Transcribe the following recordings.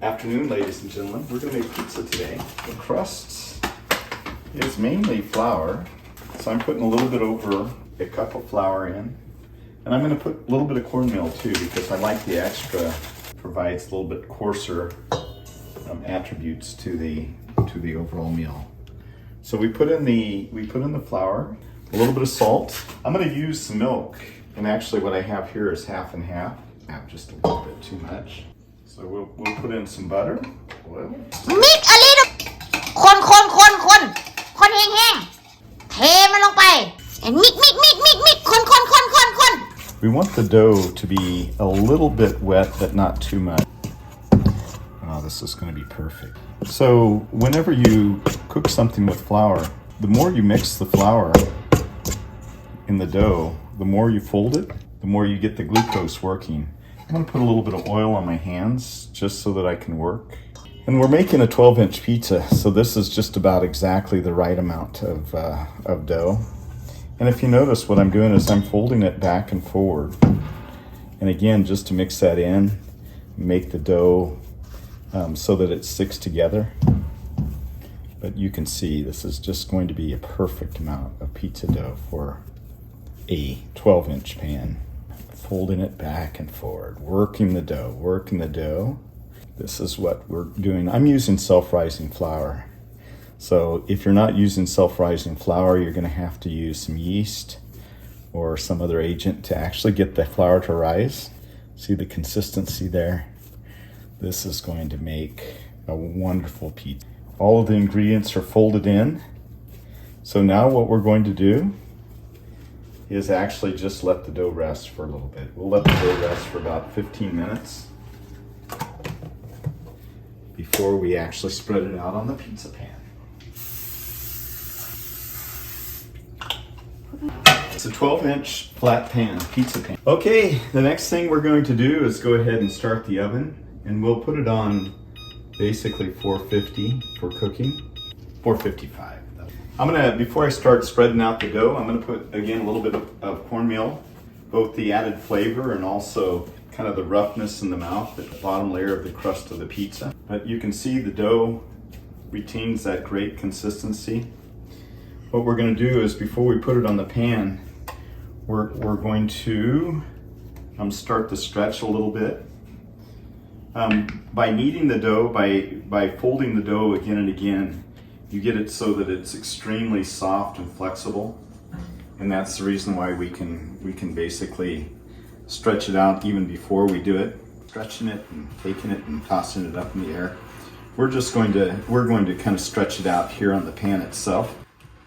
Afternoon, ladies and gentlemen. We're going to make pizza today. The crust is mainly flour, so I'm putting a little bit over a cup of flour in. And I'm going to put a little bit of cornmeal too, because I like the extra. Provides a little bit coarser attributes to the overall meal. So we put in the flour, a little bit of salt. I'm going to use some milk, and actually what I have here is half and half. I have just a little bit too much. So we'll put in some butter, oil. Mix a little คนแห้งๆเทมันลงไป and mix We want the dough to be a little bit wet, but not too much. Oh, this is going to be perfect. So whenever you cook something with flour, the more you mix the flour in the dough, the more you fold it, the more you get the glucose working. I'm going to put a little bit of oil on my hands just so that I can work. And we're making a 12-inch pizza, so this is just about exactly the right amount of dough. And if you notice, what I'm doing is I'm folding it back and forward. And again, just to mix that in, make the dough so that it sticks together. But you can see this is just going to be a perfect amount of pizza dough for a 12-inch pan. Folding it back and forward, working the dough. This is what we're doing. I'm using self-rising flour. So if you're not using self-rising flour, you're going to have to use some yeast or some other agent to actually get the flour to rise. See the consistency there? This is going to make a wonderful pizza. All of the ingredients are folded in. So now what we're going to do is actually just let the dough rest for a little bit. We'll let the dough rest for about 15 minutes before we actually spread it out on the pizza pan. It's a 12-inch flat pan, pizza pan. Okay, the next thing we're going to do is go ahead and start the oven, and we'll put it on basically 450 for cooking, 455. Before I start spreading out the dough, I'm gonna put, again, a little bit of cornmeal, both the added flavor and also kind of the roughness in the mouth at the bottom layer of the crust of the pizza. But you can see the dough retains that great consistency. What we're gonna do is, before we put it on the pan, we're going to start to stretch a little bit. By kneading the dough, by folding the dough again and again, you get it so that it's extremely soft and flexible, and that's the reason why we can basically stretch it out even before we do it. Stretching it and taking it and tossing it up in the air. We're going to kind of stretch it out here on the pan itself.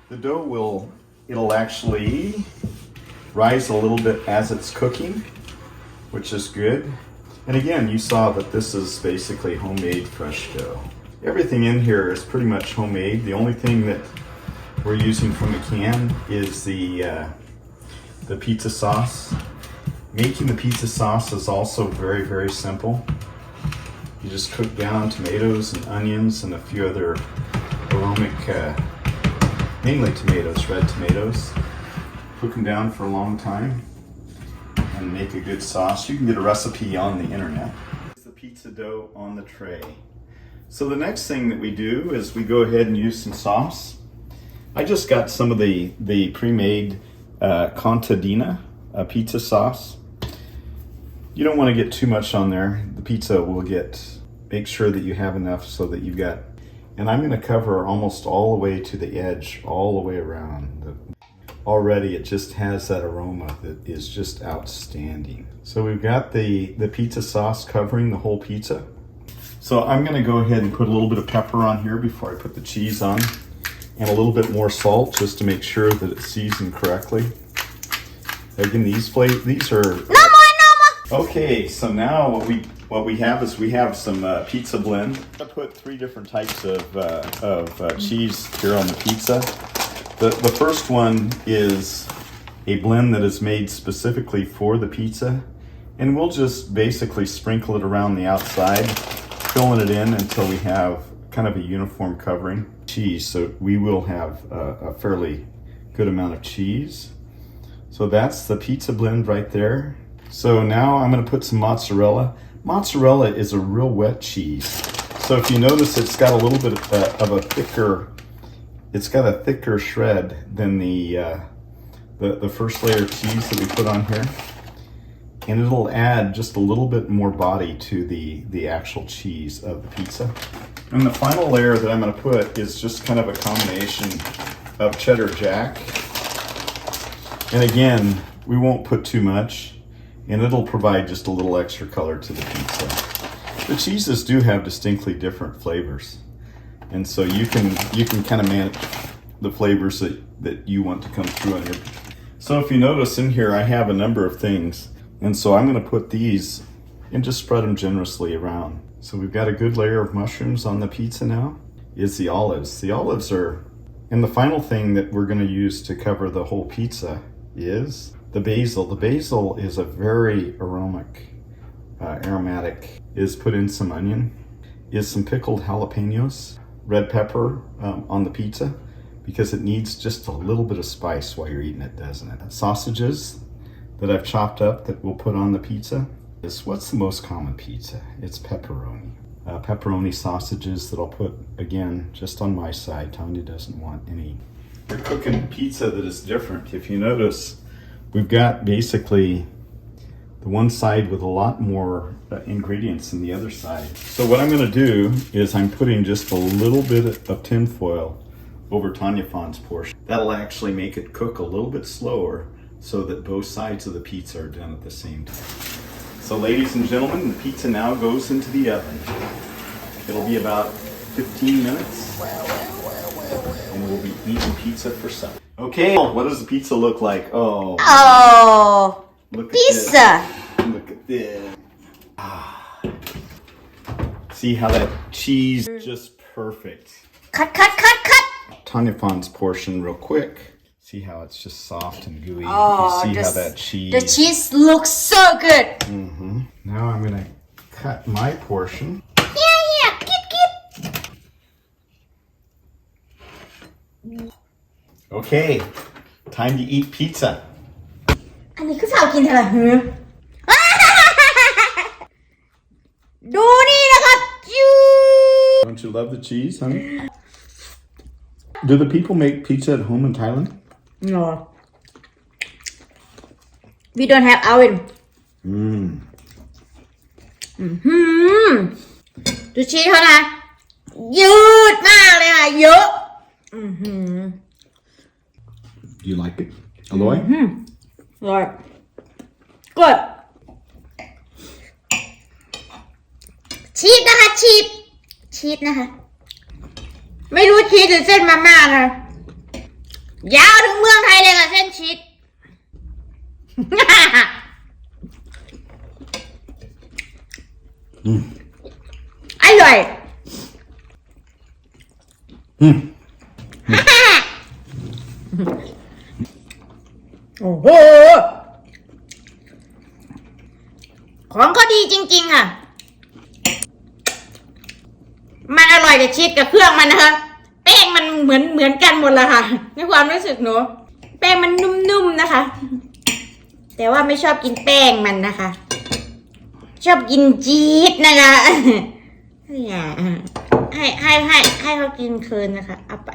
The dough it'll actually rise a little bit as it's cooking, which is good. And again, you saw that this is basically homemade fresh dough. Everything in here is pretty much homemade. The only thing that we're using from the can is the pizza sauce. Making the pizza sauce is also very, very simple. You just cook down tomatoes and onions and a few other aromatic, mainly tomatoes, red tomatoes. Cook them down for a long time and make a good sauce. You can get a recipe on the internet. It's the pizza dough on the tray. So the next thing that we do is we go ahead and use some sauce. I just got some of the pre-made contadina pizza sauce. You don't want to get too much on there. The pizza will make sure that you have enough so that you've got, and I'm going to cover almost all the way to the edge, all the way around. Already it just has that aroma that is just outstanding. So we've got the pizza sauce covering the whole pizza. So I'm going to go ahead and put a little bit of pepper on here before I put the cheese on, and a little bit more salt just to make sure that it's seasoned correctly. Again, these are... No more. Okay, so now what we have is we have some pizza blend. I put 3 different types of cheese here on the pizza. The first one is a blend that is made specifically for the pizza, and we'll just basically sprinkle it around the outside, filling it in until we have kind of a uniform covering. Cheese, so we will have a fairly good amount of cheese. So that's the pizza blend right there. So now I'm going to put some mozzarella. Mozzarella is a real wet cheese. So if you notice, it's got a little bit of a thicker, it's got a thicker shred than the first layer of cheese that we put on here. And it'll add just a little bit more body to the actual cheese of the pizza. And the final layer that I'm going to put is just kind of a combination of cheddar jack. And again, we won't put too much, and it'll provide just a little extra color to the pizza. The cheeses do have distinctly different flavors, and so you can kind of manage the flavors that you want to come through on your. So if you notice in here, I have a number of things. And so I'm going to put these and just spread them generously around. So we've got a good layer of mushrooms on the pizza now. Is the olives. The olives are, and the final thing that we're going to use to cover the whole pizza is the basil. The basil is a very aromatic. Is put in some onion. Is some pickled jalapenos. Red pepper on the pizza because it needs just a little bit of spice while you're eating it, doesn't it? Sausages that I've chopped up that we'll put on the pizza. What's the most common pizza? It's pepperoni. Pepperoni sausages that I'll put, again, just on my side. Tanya doesn't want any. We're cooking pizza that is different. If you notice, we've got basically the one side with a lot more ingredients than the other side. So what I'm going to do is I'm putting just a little bit of tin foil over Tanya Fawn's portion. That'll actually make it cook a little bit slower, so that both sides of the pizza are done at the same time. So ladies and gentlemen, the pizza now goes into the oven. It'll be about 15 minutes, and we'll be eating pizza for supper. Okay, what does the pizza look like? Oh, look at pizza. This. Look at this. See how that cheese just perfect. Cut. Tanya Fawn's portion real quick. See how it's just soft and gooey. Oh, you see how that cheese. The cheese looks so good. Mm-hmm. Now I'm gonna cut my portion. Yeah. Get. Okay, time to eat pizza. อันนี้คือสาวกินเท่าไหร่หือ ดูนี่นะครับจู Don't you love the cheese, honey? Do the people make pizza at home in Thailand? No. We don't have oven. ดูชีสเขานะยืดมากเลยค่ะเยอะ Do you like it? Aloy? อร่อยกดชีสนะคะชีสนะคะไม่รู้ชีสหรือเส้นมาม่าค่ะยาวถึงเมืองไทยเลยค่ะเส้นชีส อร่อย โอ้โหของเขาดีจริงๆค่ะมันอร่อยแต่ชีสกับเครื่องมันนะคะแป้งมันเหมือนกันหมดเลยค่ะในความรู้สึกหนูแป้งมันนุ่มๆนะคะแต่ว่าไม่ชอบกินแป้งมันนะคะชอบกินชีสนะคะให้เขากินคืนนะคะเอาไป